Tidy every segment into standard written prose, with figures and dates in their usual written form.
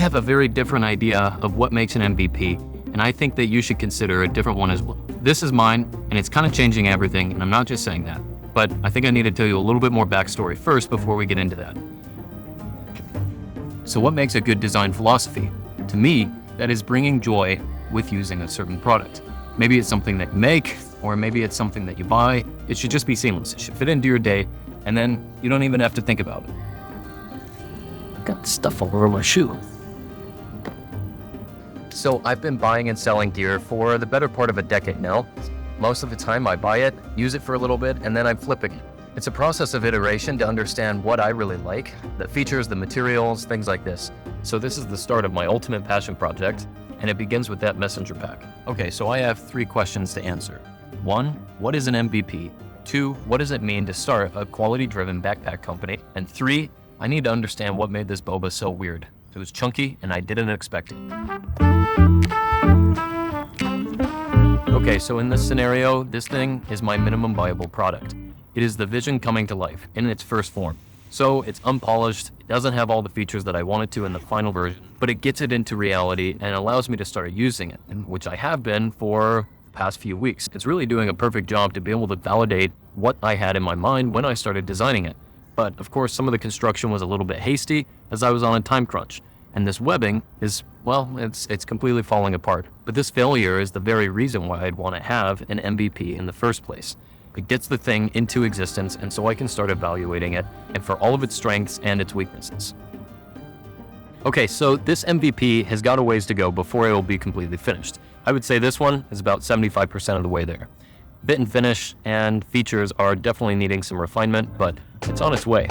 have a very different idea of what makes an MVP, and I think that you should consider a different one as well. This is mine, and it's kind of changing everything, and I'm not just saying that, but I think I need to tell you a little bit more backstory first before we get into that. So what makes a good design philosophy? To me, that is bringing joy with using a certain product. Maybe it's something that you make, or maybe it's something that you buy. It should just be seamless. It should fit into your day, and then you don't even have to think about it. Got stuff all over my shoe. So I've been buying and selling gear for the better part of a decade now. Most of the time I buy it, use it for a little bit, and then I'm flipping it. It's a process of iteration to understand what I really like, the features, the materials, things like this. So this is the start of my ultimate passion project, and it begins with that messenger pack. Okay, so I have 3 questions to answer. 1, what is an MVP? 2, what does it mean to start a quality-driven backpack company? And 3, I need to understand what made this boba so weird. It was chunky, and I didn't expect it. Okay, so in this scenario, this thing is my minimum viable product. It is the vision coming to life in its first form. So it's unpolished, it doesn't have all the features that I wanted to in the final version, but it gets it into reality and allows me to start using it, which I have been for the past few weeks. It's really doing a perfect job to be able to validate what I had in my mind when I started designing it. But of course, some of the construction was a little bit hasty as I was on a time crunch. And this webbing is, well, it's completely falling apart. But this failure is the very reason why I'd want to have an MVP in the first place. It gets the thing into existence, and so I can start evaluating it, and for all of its strengths and its weaknesses. Okay, so this MVP has got a ways to go before it will be completely finished. I would say this one is about 75% of the way there. Fit and finish and features are definitely needing some refinement, but it's on its way.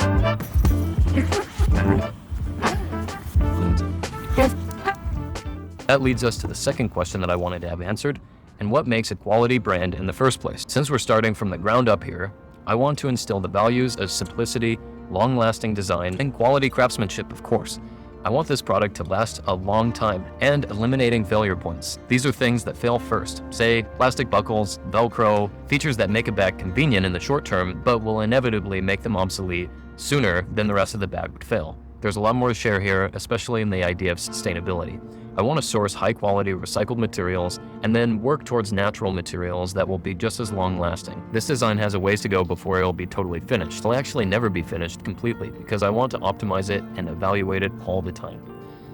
That leads us to the second question that I wanted to have answered, and what makes a quality brand in the first place? Since we're starting from the ground up here, I want to instill the values of simplicity, long-lasting design, and quality craftsmanship, of course. I want this product to last a long time and eliminating failure points. These are things that fail first. Say, plastic buckles, Velcro, features that make a bag convenient in the short term, but will inevitably make them obsolete sooner than the rest of the bag would fail. There's a lot more to share here, especially in the idea of sustainability. I want to source high-quality recycled materials and then work towards natural materials that will be just as long-lasting. This design has a ways to go before it will be totally finished. It'll actually never be finished completely because I want to optimize it and evaluate it all the time.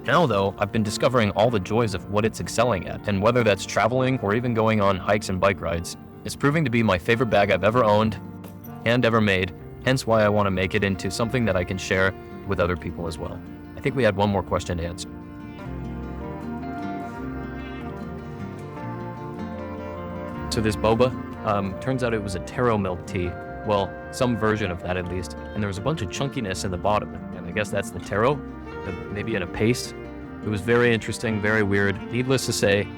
Now though, I've been discovering all the joys of what it's excelling at, and whether that's traveling or even going on hikes and bike rides, it's proving to be my favorite bag I've ever owned and ever made, hence why I want to make it into something that I can share with other people as well. I think we had one more question to answer. So this boba, turns out it was a taro milk tea. Well, some version of that at least. And there was a bunch of chunkiness in the bottom. And I guess that's the taro, maybe in a paste. It was very interesting, very weird. Needless to say,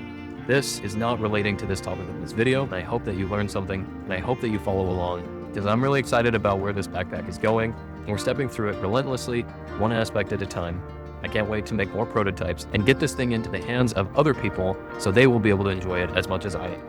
this is not relating to this topic of this video. And I hope that you learned something, and I hope that you follow along, because I'm really excited about where this backpack is going. And we're stepping through it relentlessly, one aspect at a time. I can't wait to make more prototypes and get this thing into the hands of other people so they will be able to enjoy it as much as I am.